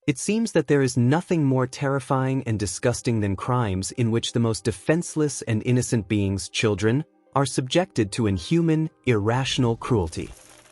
It seems that there is nothing more terrifying and disgusting than crimes in which the most defenseless and innocent beings, children, are subjected to inhuman, irrational cruelty.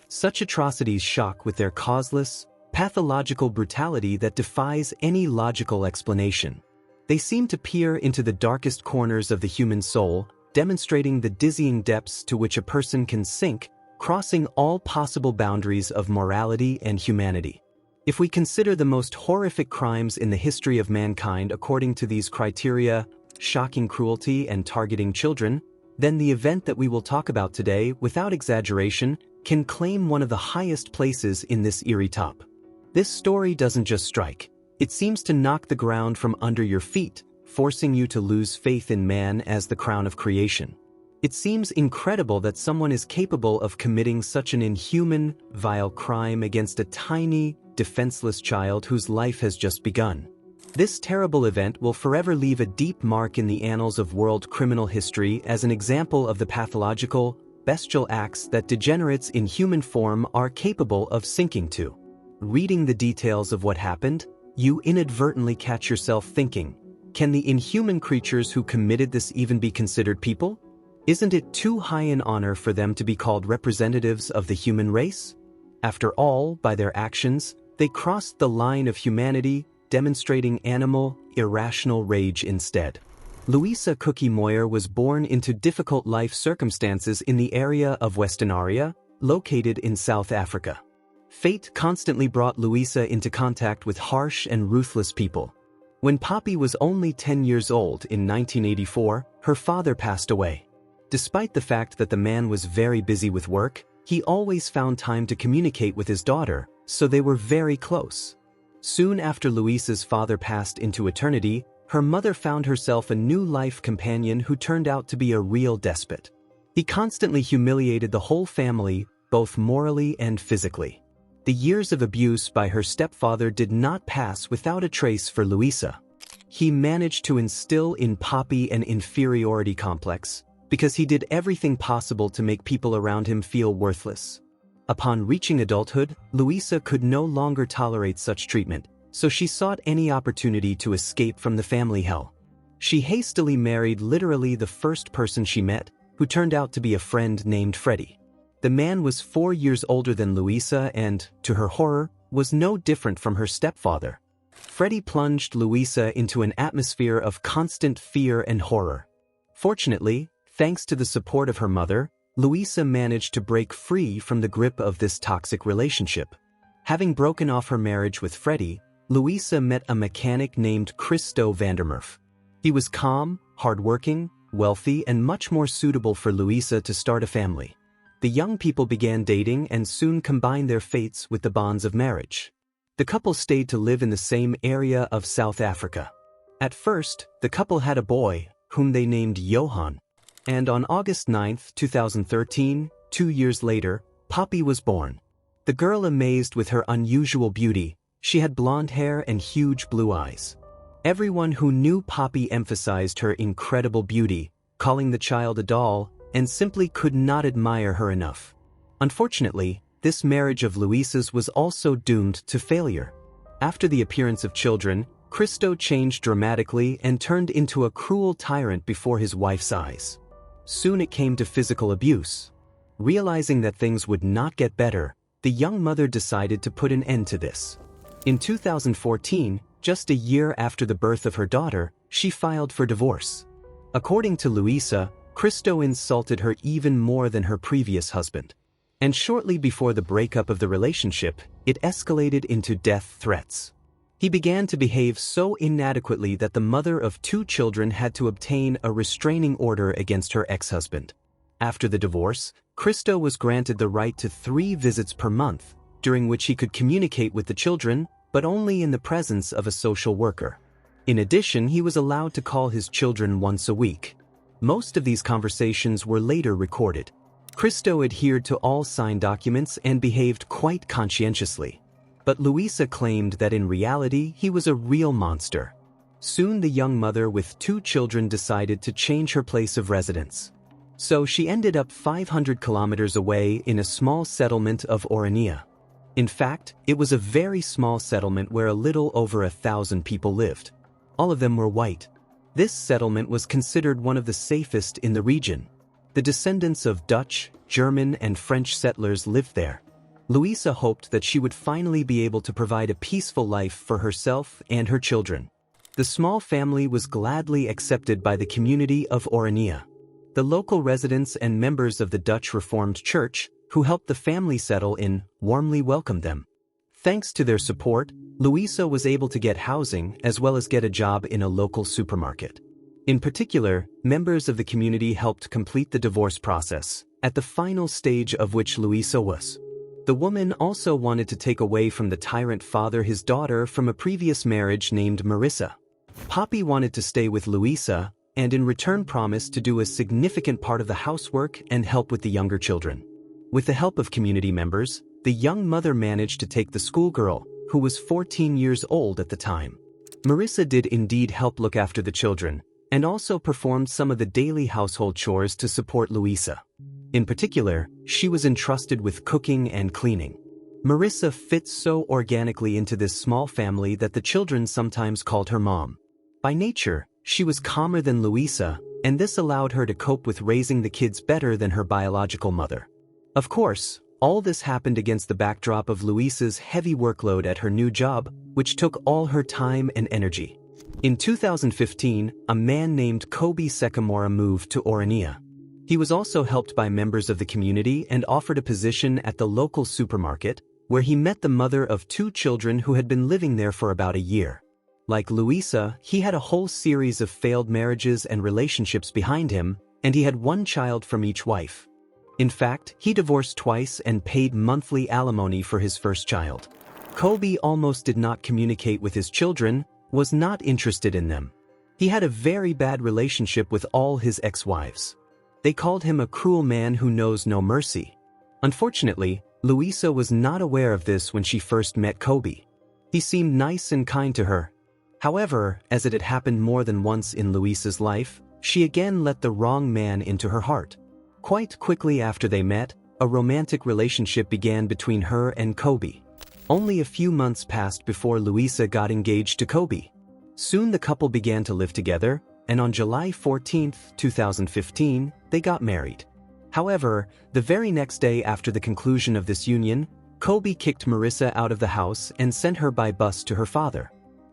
Such atrocities shock with their causeless, pathological brutality that defies any logical explanation. They seem to peer into the darkest corners of the human soul, demonstrating the dizzying depths to which a person can sink, crossing all possible boundaries of morality and humanity. If we consider the most horrific crimes in the history of mankind according to these criteria, shocking cruelty and targeting children, then the event that we will talk about today, without exaggeration, can claim one of the highest places in this eerie top. This story doesn't just strike. It seems to knock the ground from under your feet, forcing you to lose faith in man as the crown of creation. It seems incredible that someone is capable of committing such an inhuman, vile crime against a tiny, defenseless child whose life has just begun. This terrible event will forever leave a deep mark in the annals of world criminal history as an example of the pathological, bestial acts that degenerates in human form are capable of sinking to. Reading the details of what happened, you inadvertently catch yourself thinking, can the inhuman creatures who committed this even be considered people? Isn't it too high an honor for them to be called representatives of the human race? After all, by their actions, they crossed the line of humanity, demonstrating animal, irrational rage instead. Luisa Moyer was born into difficult life circumstances in the area of Orania, located in South Africa. Fate constantly brought Luisa into contact with harsh and ruthless people. When Poppy was only 10 years old in 1984, her father passed away. Despite the fact that the man was very busy with work, he always found time to communicate with his daughter, so they were very close. Soon after Luisa's father passed into eternity, her mother found herself a new life companion who turned out to be a real despot. He constantly humiliated the whole family, both morally and physically. The years of abuse by her stepfather did not pass without a trace for Luisa. He managed to instill in Poppy an inferiority complex, because he did everything possible to make people around him feel worthless. Upon reaching adulthood, Luisa could no longer tolerate such treatment, so she sought any opportunity to escape from the family hell. She hastily married literally the first person she met, who turned out to be a friend named Freddie. The man was 4 years older than Luisa and, to her horror, was no different from her stepfather. Freddie plunged Luisa into an atmosphere of constant fear and horror. Fortunately, thanks to the support of her mother, Luisa managed to break free from the grip of this toxic relationship. Having broken off her marriage with Freddie, Luisa met a mechanic named Kobie Van Der Merwe. He was calm, hardworking, wealthy, and much more suitable for Luisa to start a family. The young people began dating and soon combined their fates with the bonds of marriage. The couple stayed to live in the same area of South Africa. At first, the couple had a boy, whom they named Johan. And on August 9, 2013, 2 years later, Poppy was born. The girl amazed with her unusual beauty. She had blonde hair and huge blue eyes. Everyone who knew Poppy emphasized her incredible beauty, calling the child a doll, and simply could not admire her enough. Unfortunately, this marriage of Luisa's was also doomed to failure. After the appearance of children, Kobie changed dramatically and turned into a cruel tyrant before his wife's eyes. Soon it came to physical abuse. Realizing that things would not get better, the young mother decided to put an end to this. In 2014, just a year after the birth of her daughter, she filed for divorce. According to Luisa, Kobie insulted her even more than her previous husband. And shortly before the breakup of the relationship, it escalated into death threats. He began to behave so inadequately that the mother of 2 children had to obtain a restraining order against her ex-husband. After the divorce, Kobie was granted the right to 3 visits per month, during which he could communicate with the children, but only in the presence of a social worker. In addition, he was allowed to call his children once a week. Most of these conversations were later recorded. Kobie adhered to all signed documents and behaved quite conscientiously. But Luisa claimed that in reality he was a real monster. Soon the young mother with 2 children decided to change her place of residence. So she ended up 500 kilometers away in a small settlement of Orania. In fact, it was a very small settlement where a little over 1,000 people lived. All of them were white. This settlement was considered one of the safest in the region. The descendants of Dutch, German, and French settlers lived there. Luisa hoped that she would finally be able to provide a peaceful life for herself and her children. The small family was gladly accepted by the community of Orania. The local residents and members of the Dutch Reformed Church, who helped the family settle in, warmly welcomed them. Thanks to their support, Luisa was able to get housing as well as get a job in a local supermarket. In particular, members of the community helped complete the divorce process, at the final stage of which Luisa was. The woman also wanted to take away from the tyrant father his daughter from a previous marriage named Marissa. Poppy wanted to stay with Luisa, and in return promised to do a significant part of the housework and help with the younger children. With the help of community members, the young mother managed to take the schoolgirl, who was 14 years old at the time. Marissa did indeed help look after the children, and also performed some of the daily household chores to support Luisa. In particular, she was entrusted with cooking and cleaning. Marissa fit so organically into this small family that the children sometimes called her mom. By nature, she was calmer than Luisa, and this allowed her to cope with raising the kids better than her biological mother. Of course, all this happened against the backdrop of Luisa's heavy workload at her new job, which took all her time and energy. In 2015, a man named Kobie Sekamora moved to Orania. He was also helped by members of the community and offered a position at the local supermarket, where he met the mother of 2 children who had been living there for about a year. Like Luisa, he had a whole series of failed marriages and relationships behind him, and he had 1 child from each wife. In fact, he divorced twice and paid monthly alimony for his first child. Kobie almost did not communicate with his children, was not interested in them. He had a very bad relationship with all his ex-wives. They called him a cruel man who knows no mercy. Unfortunately, Luisa was not aware of this when she first met Kobie. He seemed nice and kind to her. However, as it had happened more than once in Luisa's life, she again let the wrong man into her heart. Quite quickly after they met, a romantic relationship began between her and Kobie. Only a few months passed before Luisa got engaged to Kobie. Soon the couple began to live together, and on July 14, 2015, they got married. However, the very next day after the conclusion of this union, Kobie kicked Marissa out of the house and sent her by bus to her father.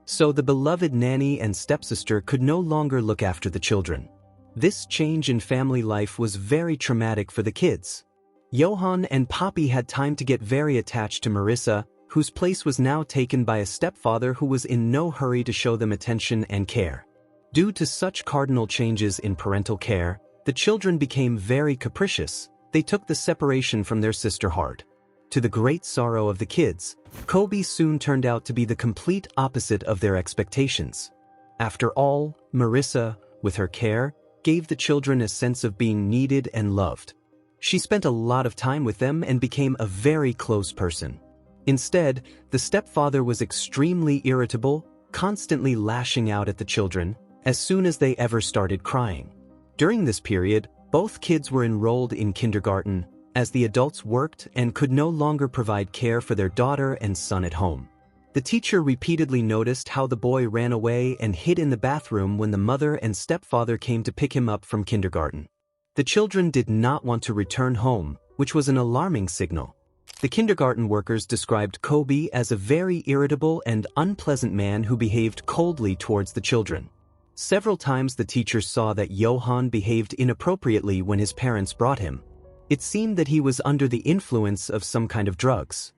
So the beloved nanny and stepsister could no longer look after the children. This change in family life was very traumatic for the kids. Johan and Poppy had time to get very attached to Marissa, whose place was now taken by a stepfather who was in no hurry to show them attention and care. Due to such cardinal changes in parental care, the children became very capricious. They took the separation from their sister hard. To the great sorrow of the kids, Kobie soon turned out to be the complete opposite of their expectations. After all, Marissa, with her care, gave the children a sense of being needed and loved. She spent a lot of time with them and became a very close person. Instead, the stepfather was extremely irritable, constantly lashing out at the children, as soon as they ever started crying. During this period, both kids were enrolled in kindergarten, as the adults worked and could no longer provide care for their daughter and son at home. The teacher repeatedly noticed how the boy ran away and hid in the bathroom when the mother and stepfather came to pick him up from kindergarten. The children did not want to return home, which was an alarming signal. The kindergarten workers described Kobie as a very irritable and unpleasant man who behaved coldly towards the children. Several times the teacher saw that Johan behaved inappropriately when his parents brought him. It seemed that he was under the influence of some kind of drugs.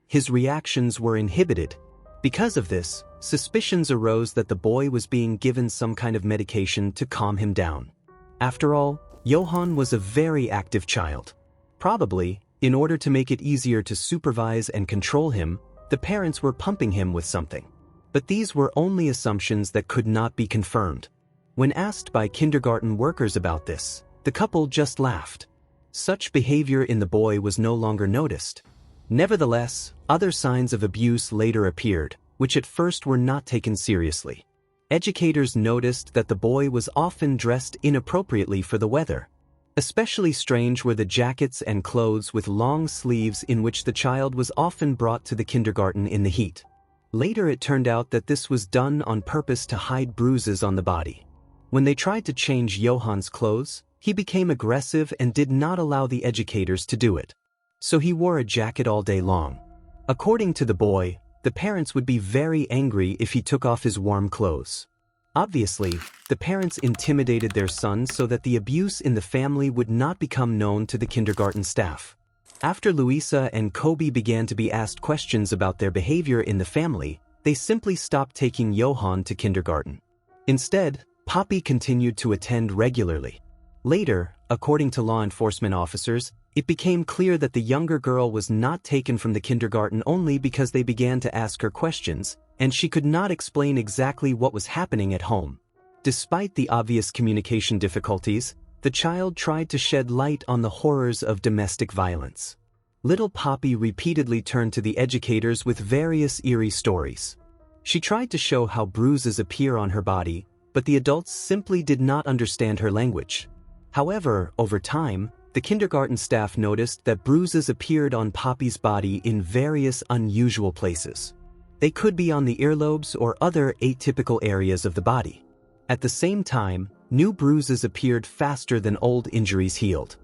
His reactions were inhibited. Because of this, suspicions arose that the boy was being given some kind of medication to calm him down. After all, Johan was a very active child. Probably, in order to make it easier to supervise and control him, the parents were pumping him with something. But these were only assumptions that could not be confirmed. When asked by kindergarten workers about this, the couple just laughed. Such behavior in the boy was no longer noticed. Nevertheless, other signs of abuse later appeared, which at first were not taken seriously. Educators noticed that the boy was often dressed inappropriately for the weather. Especially strange were the jackets and clothes with long sleeves in which the child was often brought to the kindergarten in the heat. Later it turned out that this was done on purpose to hide bruises on the body. When they tried to change Johan's clothes, he became aggressive and did not allow the educators to do it. So he wore a jacket all day long. According to the boy, the parents would be very angry if he took off his warm clothes. Obviously, the parents intimidated their son so that the abuse in the family would not become known to the kindergarten staff. After Luisa and Kobie began to be asked questions about their behavior in the family, they simply stopped taking Johan to kindergarten. Instead, Poppy continued to attend regularly. Later, according to law enforcement officers, it became clear that the younger girl was not taken from the kindergarten only because they began to ask her questions, and she could not explain exactly what was happening at home. Despite the obvious communication difficulties, the child tried to shed light on the horrors of domestic violence. Little Poppy repeatedly turned to the educators with various eerie stories. She tried to show how bruises appear on her body, but the adults simply did not understand her language. However, over time, the kindergarten staff noticed that bruises appeared on Poppy's body in various unusual places. They could be on the earlobes or other atypical areas of the body. At the same time, new bruises appeared faster than old injuries healed.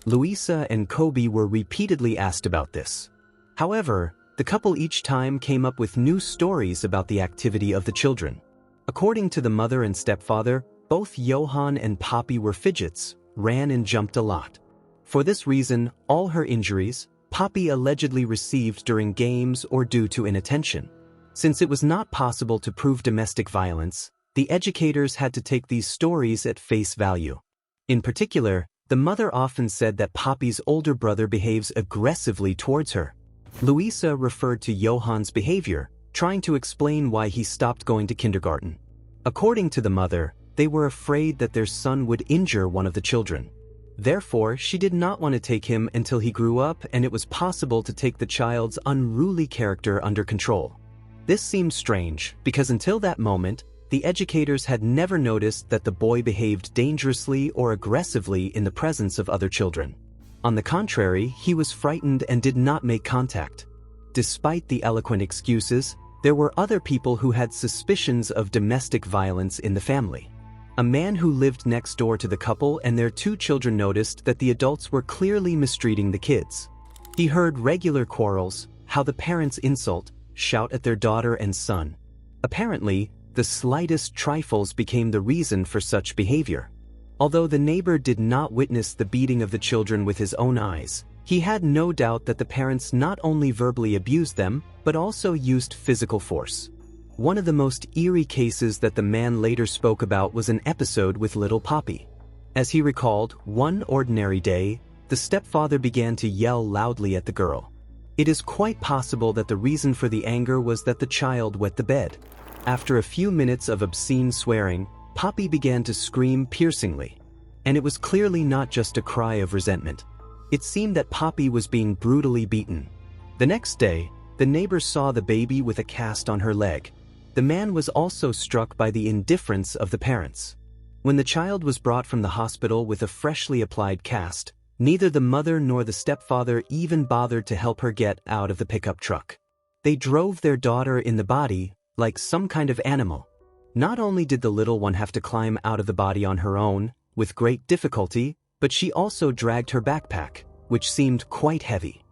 Luisa and Kobie were repeatedly asked about this. However, the couple each time came up with new stories about the activity of the children. According to the mother and stepfather, both Johan and Poppy were fidgets, ran and jumped a lot. For this reason, all her injuries, Poppy allegedly received during games or due to inattention. Since it was not possible to prove domestic violence, the educators had to take these stories at face value. In particular, the mother often said that Poppy's older brother behaves aggressively towards her. Luisa referred to Johan's behavior, trying to explain why he stopped going to kindergarten. According to the mother, they were afraid that their son would injure one of the children. Therefore, she did not want to take him until he grew up and it was possible to take the child's unruly character under control. This seemed strange because until that moment, the educators had never noticed that the boy behaved dangerously or aggressively in the presence of other children. On the contrary, he was frightened and did not make contact. Despite the eloquent excuses, there were other people who had suspicions of domestic violence in the family. A man who lived next door to the couple and their two children noticed that the adults were clearly mistreating the kids. He heard regular quarrels, how the parents insult, shout at their daughter and son. Apparently, the slightest trifles became the reason for such behavior. Although the neighbor did not witness the beating of the children with his own eyes, he had no doubt that the parents not only verbally abused them, but also used physical force. One of the most eerie cases that the man later spoke about was an episode with little Poppy. As he recalled, one ordinary day, the stepfather began to yell loudly at the girl. It is quite possible that the reason for the anger was that the child wet the bed. After a few minutes of obscene swearing, Poppy began to scream piercingly. And it was clearly not just a cry of resentment. It seemed that Poppy was being brutally beaten. The next day, the neighbor saw the baby with a cast on her leg. The man was also struck by the indifference of the parents. When the child was brought from the hospital with a freshly applied cast, neither the mother nor the stepfather even bothered to help her get out of the pickup truck. They drove their daughter in the body, like some kind of animal. Not only did the little one have to climb out of the body on her own, with great difficulty, but she also dragged her backpack, which seemed quite heavy.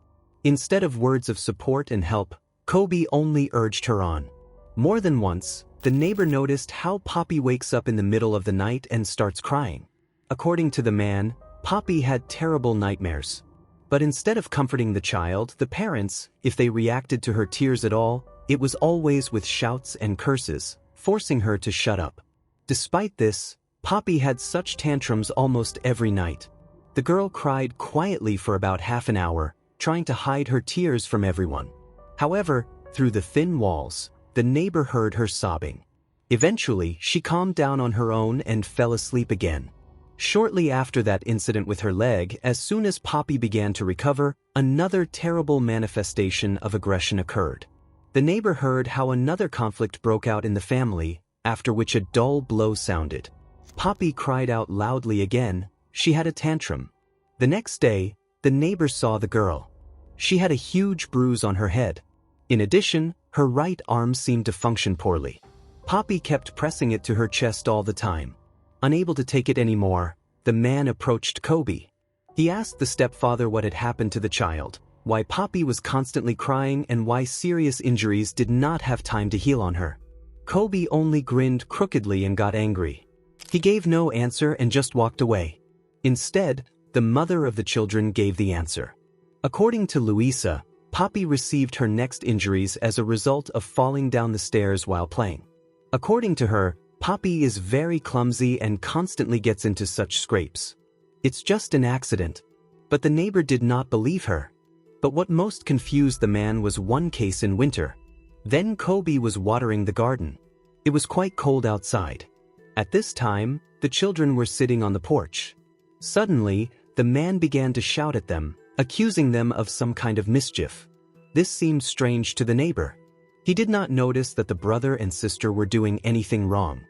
Instead of words of support and help, Kobie only urged her on. More than once, the neighbor noticed how Poppy wakes up in the middle of the night and starts crying. According to the man, Poppy had terrible nightmares. But instead of comforting the child, the parents, if they reacted to her tears at all, it was always with shouts and curses, forcing her to shut up. Despite this, Poppy had such tantrums almost every night. The girl cried quietly for about half an hour, trying to hide her tears from everyone. However, through the thin walls, the neighbor heard her sobbing. Eventually, she calmed down on her own and fell asleep again. Shortly after that incident with her leg, as soon as Poppy began to recover, another terrible manifestation of aggression occurred. The neighbor heard how another conflict broke out in the family, after which a dull blow sounded. Poppy cried out loudly again. She had a tantrum, The next day, the neighbor saw the girl. She had a huge bruise on her head. In addition, her right arm seemed to function poorly. Poppy kept pressing it to her chest all the time. Unable to take it anymore, the man approached Kobie. He asked the stepfather what had happened to the child, why Poppy was constantly crying, and why serious injuries did not have time to heal on her. Kobie only grinned crookedly and got angry. He gave no answer and just walked away. Instead, the mother of the children gave the answer. According to Luisa, Poppy received her next injuries as a result of falling down the stairs while playing. According to her, Poppy is very clumsy and constantly gets into such scrapes. It's just an accident. But the neighbor did not believe her. But what most confused the man was one case in winter. Then Kobie was watering the garden. It was quite cold outside. At this time, the children were sitting on the porch. Suddenly, the man began to shout at them, accusing them of some kind of mischief. This seemed strange to the neighbor. He did not notice that the brother and sister were doing anything wrong.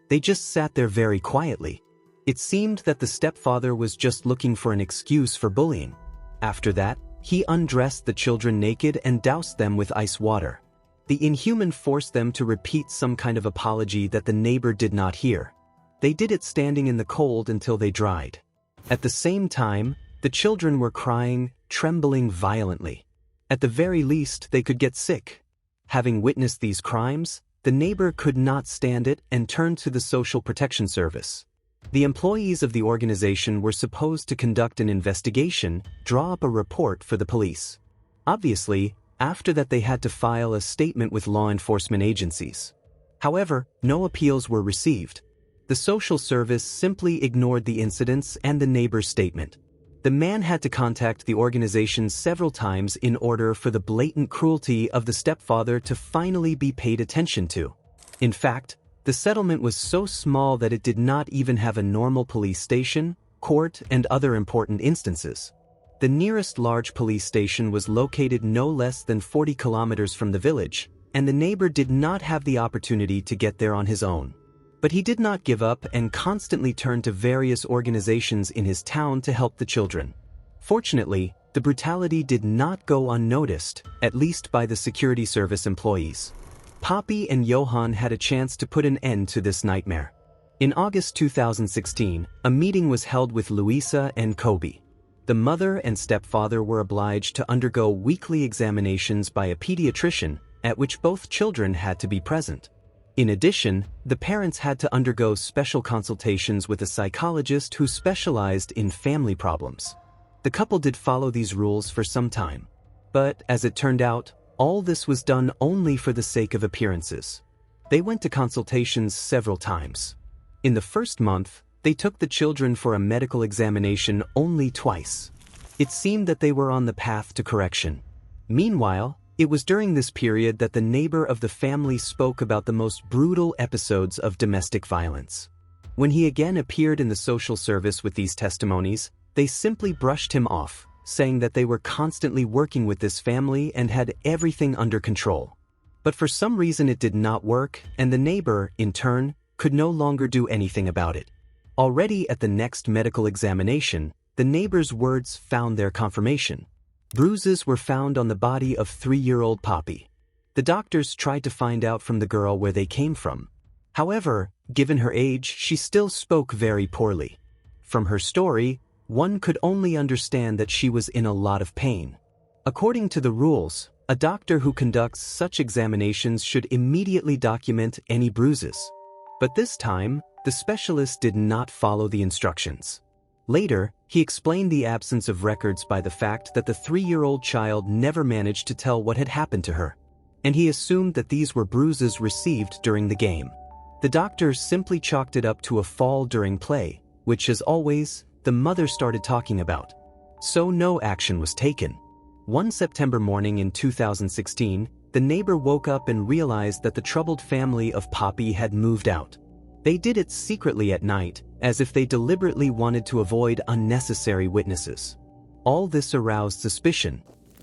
They just sat there very quietly. It seemed that the stepfather was just looking for an excuse for bullying. After that, he undressed the children naked and doused them with ice water. The inhuman forced them to repeat some kind of apology that the neighbor did not hear. They did it standing in the cold until they dried. At the same time, the children were crying, trembling violently. At the very least, they could get sick. Having witnessed these crimes, the neighbor could not stand it and turned to the Social Protection Service. The employees of the organization were supposed to conduct an investigation, draw up a report for the police. Obviously, after that they had to file a statement with law enforcement agencies. However, no appeals were received. The social service simply ignored the incidents and the neighbor's statement. The man had to contact the organization several times in order for the blatant cruelty of the stepfather to finally be paid attention to. In fact, the settlement was so small that it did not even have a normal police station, court, and other important instances. The nearest large police station was located no less than 40 kilometers from the village, and the neighbor did not have the opportunity to get there on his own. But he did not give up and constantly turned to various organizations in his town to help the children. Fortunately, the brutality did not go unnoticed, at least by the security service employees. Poppy and Johan had a chance to put an end to this nightmare. In August 2016, a meeting was held with Luisa and Kobie. The mother and stepfather were obliged to undergo weekly examinations by a pediatrician, at which both children had to be present. In addition, the parents had to undergo special consultations with a psychologist who specialized in family problems. The couple did follow these rules for some time. But, as it turned out, all this was done only for the sake of appearances. They went to consultations several times. In the first month, they took the children for a medical examination only twice. It seemed that they were on the path to correction. Meanwhile, it was during this period that the neighbor of the family spoke about the most brutal episodes of domestic violence. When he again appeared in the social service with these testimonies, they simply brushed him off, saying that they were constantly working with this family and had everything under control. But for some reason it did not work, and the neighbor, in turn, could no longer do anything about it. Already at the next medical examination, the neighbor's words found their confirmation. Bruises were found on the body of 3-year-old Poppy. The doctors tried to find out from the girl where they came from. However, given her age, she still spoke very poorly. From her story, one could only understand that she was in a lot of pain. According to the rules, a doctor who conducts such examinations should immediately document any bruises. But this time, the specialist did not follow the instructions. Later, he explained the absence of records by the fact that the 3-year-old child never managed to tell what had happened to her, and he assumed that these were bruises received during the game. The doctor simply chalked it up to a fall during play, which, as always, the mother started talking about. So no action was taken. One September morning in 2016, the neighbor woke up and realized that the troubled family of Poppy had moved out. They did it secretly at night, as if they deliberately wanted to avoid unnecessary witnesses. All this aroused suspicion.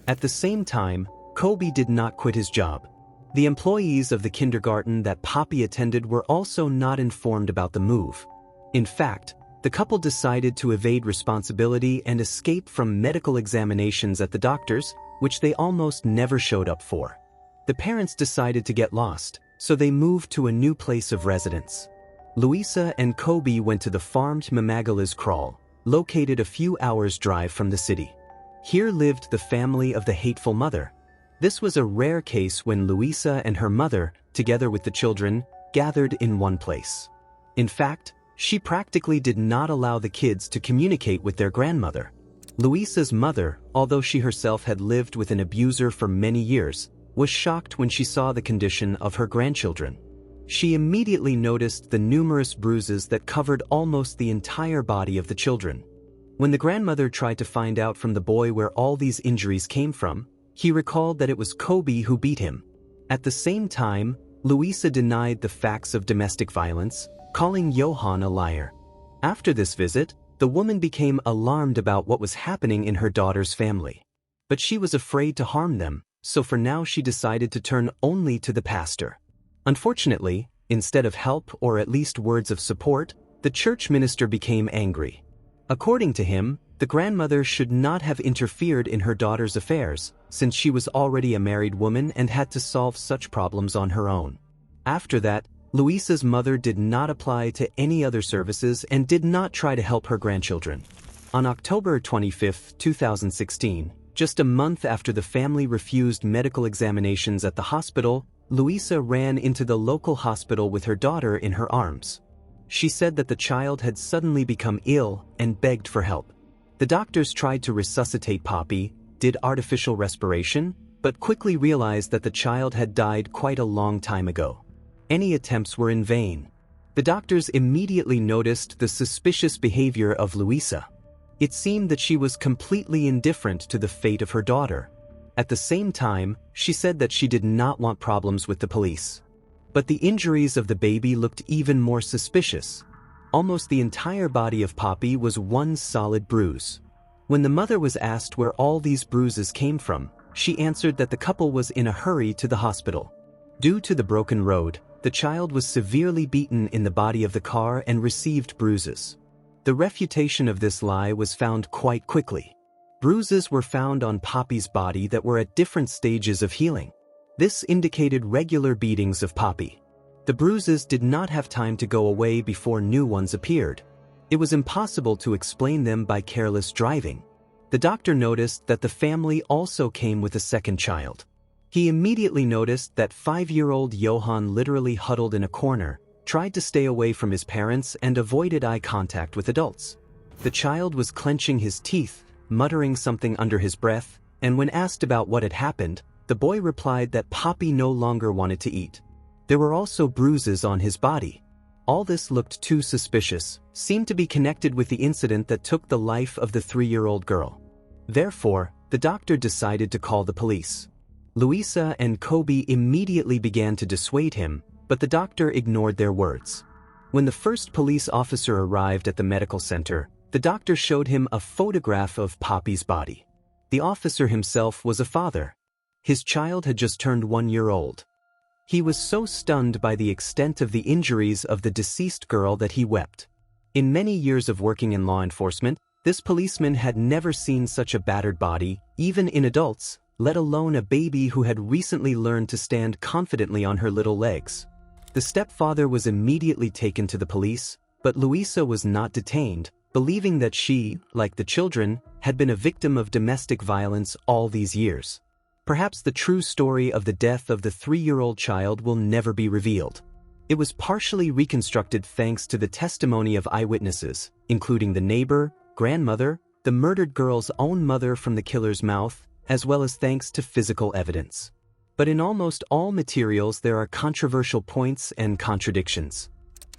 At the same time, Kobie did not quit his job. The employees of the kindergarten that Poppy attended were also not informed about the move. In fact, The couple decided to evade responsibility and escape from medical examinations at the doctors, which they almost never showed up for. The parents decided to get lost, so they moved to a new place of residence. Luisa and Kobie went to the farm Mamagala's Kraal, located a few hours' drive from the city. Here lived the family of the hateful mother. This was a rare case when Luisa and her mother, together with the children, gathered in one place. In fact, she practically did not allow the kids to communicate with their grandmother. Luisa's mother, although she herself had lived with an abuser for many years, was shocked when she saw the condition of her grandchildren. She immediately noticed the numerous bruises that covered almost the entire body of the children. When the grandmother tried to find out from the boy where all these injuries came from, he recalled that it was Kobie who beat him. At the same time, Luisa denied the facts of domestic violence, calling Johan a liar. After this visit, the woman became alarmed about what was happening in her daughter's family. But she was afraid to harm them, so for now she decided to turn only to the pastor. Unfortunately, instead of help or at least words of support, the church minister became angry. According to him, the grandmother should not have interfered in her daughter's affairs, since she was already a married woman and had to solve such problems on her own. After that, Luisa's mother did not apply to any other services and did not try to help her grandchildren. On October 25, 2016, just a month after the family refused medical examinations at the hospital, Luisa ran into the local hospital with her daughter in her arms. She said that the child had suddenly become ill and begged for help. The doctors tried to resuscitate Poppy, did artificial respiration, but quickly realized that the child had died quite a long time ago. Any attempts were in vain. The doctors immediately noticed the suspicious behavior of Luisa. It seemed that she was completely indifferent to the fate of her daughter. At the same time, she said that she did not want problems with the police. But the injuries of the baby looked even more suspicious. Almost the entire body of Poppy was one solid bruise. When the mother was asked where all these bruises came from, she answered that the couple was in a hurry to the hospital. Due to the broken road, the child was severely beaten in the body of the car and received bruises. The refutation of this lie was found quite quickly. Bruises were found on Poppy's body that were at different stages of healing. This indicated regular beatings of Poppy. The bruises did not have time to go away before new ones appeared. It was impossible to explain them by careless driving. The doctor noticed that the family also came with a second child. He immediately noticed that 5-year-old Johan literally huddled in a corner, tried to stay away from his parents and avoided eye contact with adults. The child was clenching his teeth, muttering something under his breath, and when asked about what had happened, the boy replied that Poppy no longer wanted to eat. There were also bruises on his body. All this looked too suspicious, seemed to be connected with the incident that took the life of the 3-year-old girl. Therefore, the doctor decided to call the police. Luisa and Kobie immediately began to dissuade him, but the doctor ignored their words. When the first police officer arrived at the medical center, the doctor showed him a photograph of Poppy's body. The officer himself was a father. His child had just turned 1 year old. He was so stunned by the extent of the injuries of the deceased girl that he wept. In many years of working in law enforcement, this policeman had never seen such a battered body, even in adults, let alone a baby who had recently learned to stand confidently on her little legs. The stepfather was immediately taken to the police, but Luisa was not detained, believing that she, like the children, had been a victim of domestic violence all these years. Perhaps the true story of the death of the 3-year-old child will never be revealed. It was partially reconstructed thanks to the testimony of eyewitnesses, including the neighbor, grandmother, the murdered girl's own mother from the killer's mouth, as well as thanks to physical evidence. But in almost all materials there are controversial points and contradictions.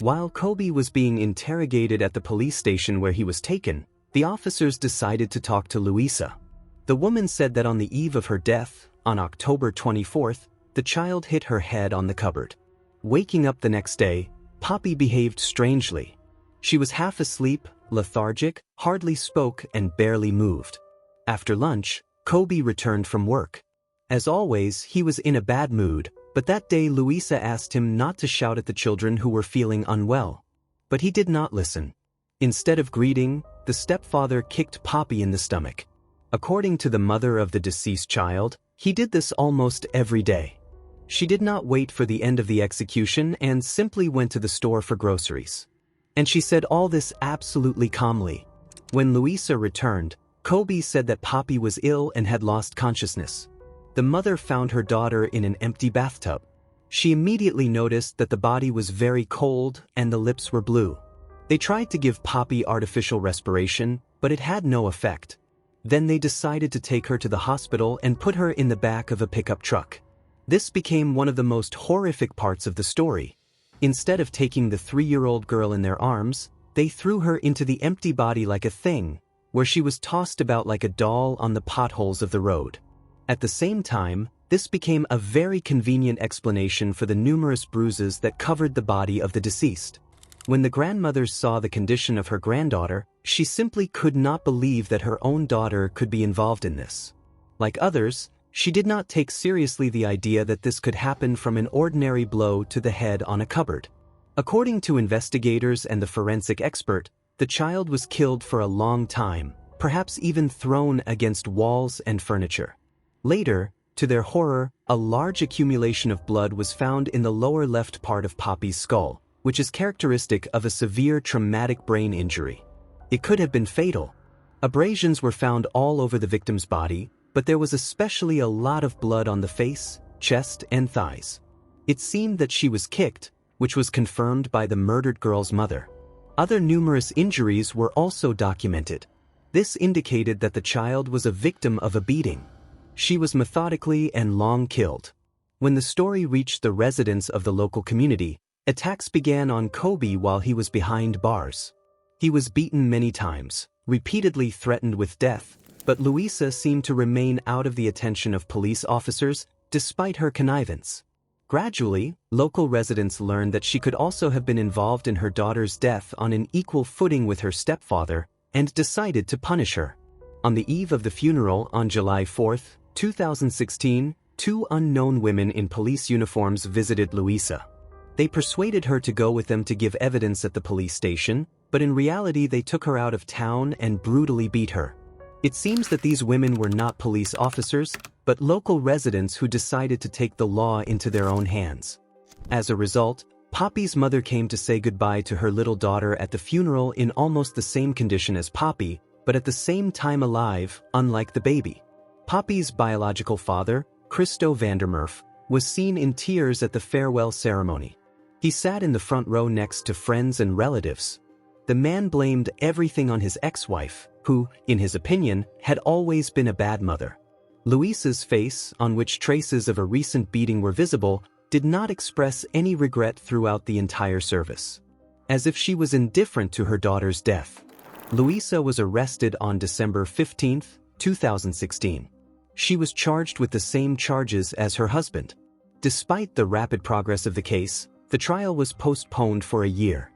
While Kobie was being interrogated at the police station where he was taken, the officers decided to talk to Luisa. The woman said that on the eve of her death, on October 24th, the child hit her head on the cupboard. Waking up the next day, Poppy behaved strangely. She was half asleep, lethargic, hardly spoke, and barely moved. After lunch, Kobie returned from work. As always, he was in a bad mood, but that day Luisa asked him not to shout at the children who were feeling unwell. But he did not listen. Instead of greeting, the stepfather kicked Poppy in the stomach. According to the mother of the deceased child, he did this almost every day. She did not wait for the end of the execution and simply went to the store for groceries. And she said all this absolutely calmly. When Luisa returned, Kobie said that Poppy was ill and had lost consciousness. The mother found her daughter in an empty bathtub. She immediately noticed that the body was very cold and the lips were blue. They tried to give Poppy artificial respiration, but it had no effect. Then they decided to take her to the hospital and put her in the back of a pickup truck. This became one of the most horrific parts of the story. Instead of taking the 3-year-old girl in their arms, they threw her into the empty body like a thing, where she was tossed about like a doll on the potholes of the road. At the same time, this became a very convenient explanation for the numerous bruises that covered the body of the deceased. When the grandmothers saw the condition of her granddaughter, she simply could not believe that her own daughter could be involved in this. Like others, she did not take seriously the idea that this could happen from an ordinary blow to the head on a cupboard. According to investigators and the forensic expert, the child was killed for a long time, perhaps even thrown against walls and furniture. Later, to their horror, a large accumulation of blood was found in the lower left part of Poppy's skull, which is characteristic of a severe traumatic brain injury. It could have been fatal. Abrasions were found all over the victim's body, but there was especially a lot of blood on the face, chest, and thighs. It seemed that she was kicked, which was confirmed by the murdered girl's mother. Other numerous injuries were also documented. This indicated that the child was a victim of a beating. She was methodically and long killed. When the story reached the residents of the local community, attacks began on Kobie while he was behind bars. He was beaten many times, repeatedly threatened with death, but Luisa seemed to remain out of the attention of police officers despite her connivance. Gradually, local residents learned that she could also have been involved in her daughter's death on an equal footing with her stepfather and decided to punish her. On the eve of the funeral on July 4, 2016, 2 unknown women in police uniforms visited Luisa. They persuaded her to go with them to give evidence at the police station, but in reality they took her out of town and brutally beat her. It seems that these women were not police officers, but local residents who decided to take the law into their own hands. As a result, Poppy's mother came to say goodbye to her little daughter at the funeral in almost the same condition as Poppy, but at the same time alive, unlike the baby. Poppy's biological father, Kobie Van Der Merwe, was seen in tears at the farewell ceremony. He sat in the front row next to friends and relatives. The man blamed everything on his ex-wife, who, in his opinion, had always been a bad mother. Luisa's face, on which traces of a recent beating were visible, did not express any regret throughout the entire service. As if she was indifferent to her daughter's death. Luisa was arrested on December 15, 2016. She was charged with the same charges as her husband. Despite the rapid progress of the case, the trial was postponed for a year.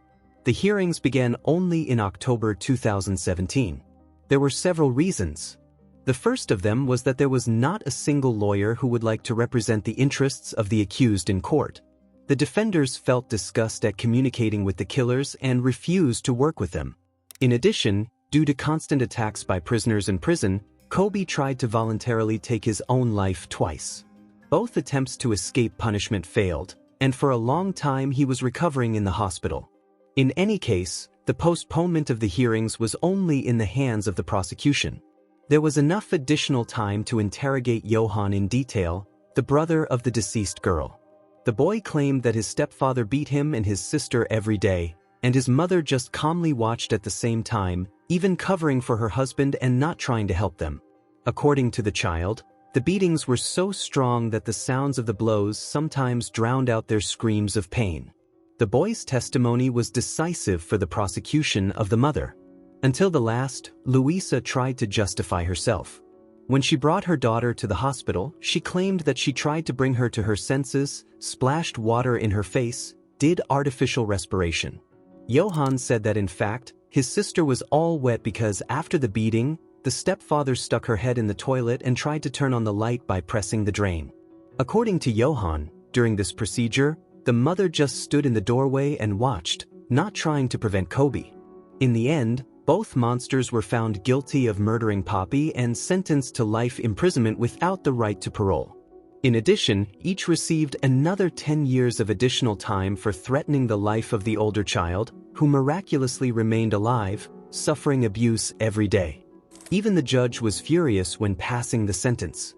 The hearings began only in October 2017. There were several reasons. The first of them was that there was not a single lawyer who would like to represent the interests of the accused in court. The defenders felt disgust at communicating with the killers and refused to work with them. In addition, due to constant attacks by prisoners in prison, Kobie tried to voluntarily take his own life twice. Both attempts to escape punishment failed, and for a long time he was recovering in the hospital. In any case, the postponement of the hearings was only in the hands of the prosecution. There was enough additional time to interrogate Johan in detail, the brother of the deceased girl. The boy claimed that his stepfather beat him and his sister every day, and his mother just calmly watched at the same time, even covering for her husband and not trying to help them. According to the child, the beatings were so strong that the sounds of the blows sometimes drowned out their screams of pain. The boy's testimony was decisive for the prosecution of the mother. Until the last, Luisa tried to justify herself. When she brought her daughter to the hospital, she claimed that she tried to bring her to her senses, splashed water in her face, did artificial respiration. Johan said that in fact, his sister was all wet because after the beating, the stepfather stuck her head in the toilet and tried to turn on the light by pressing the drain. According to Johan, during this procedure, the mother just stood in the doorway and watched, not trying to prevent Kobie. In the end, both monsters were found guilty of murdering Poppy and sentenced to life imprisonment without the right to parole. In addition, each received another 10 years of additional time for threatening the life of the older child, who miraculously remained alive, suffering abuse every day. Even the judge was furious when passing the sentence.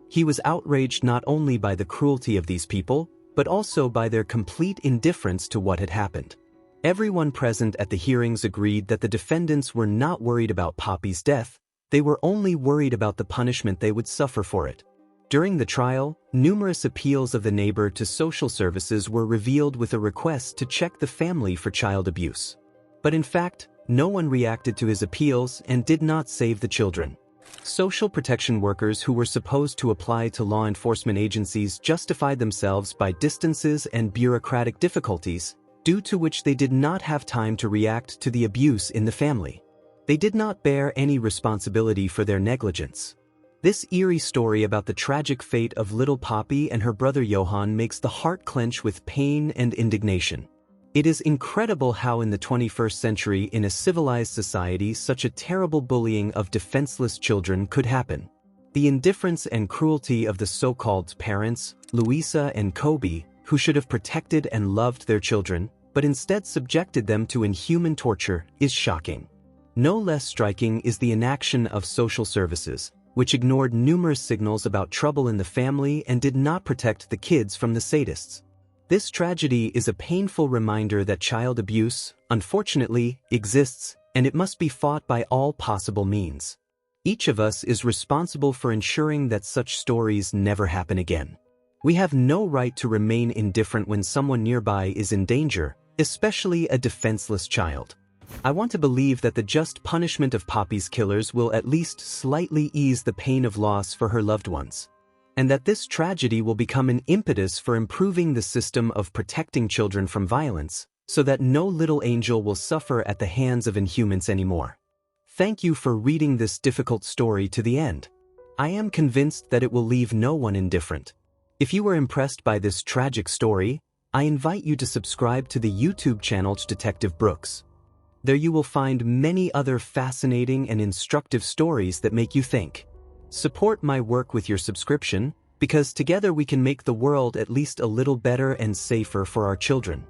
He was outraged not only by the cruelty of these people, but also by their complete indifference to what had happened. Everyone present at the hearings agreed that the defendants were not worried about Poppy's death, they were only worried about the punishment they would suffer for it. During the trial, numerous appeals of the neighbor to social services were revealed with a request to check the family for child abuse. But in fact, no one reacted to his appeals and did not save the children. Social protection workers who were supposed to apply to law enforcement agencies justified themselves by distances and bureaucratic difficulties, due to which they did not have time to react to the abuse in the family. They did not bear any responsibility for their negligence. This eerie story about the tragic fate of little Poppy and her brother Johan makes the heart clench with pain and indignation. It is incredible how in the 21st century in a civilized society such a terrible bullying of defenseless children could happen. The indifference and cruelty of the so-called parents, Luisa and Kobie, who should have protected and loved their children, but instead subjected them to inhuman torture, is shocking. No less striking is the inaction of social services, which ignored numerous signals about trouble in the family and did not protect the kids from the sadists. This tragedy is a painful reminder that child abuse, unfortunately, exists, and it must be fought by all possible means. Each of us is responsible for ensuring that such stories never happen again. We have no right to remain indifferent when someone nearby is in danger, especially a defenseless child. I want to believe that the just punishment of Poppy's killers will at least slightly ease the pain of loss for her loved ones, and that this tragedy will become an impetus for improving the system of protecting children from violence, so that no little angel will suffer at the hands of inhumans anymore. Thank you for reading this difficult story to the end. I am convinced that it will leave no one indifferent. If you were impressed by this tragic story, I invite you to subscribe to the YouTube channel Detective Brooks. There you will find many other fascinating and instructive stories that make you think. Support my work with your subscription, because together we can make the world at least a little better and safer for our children.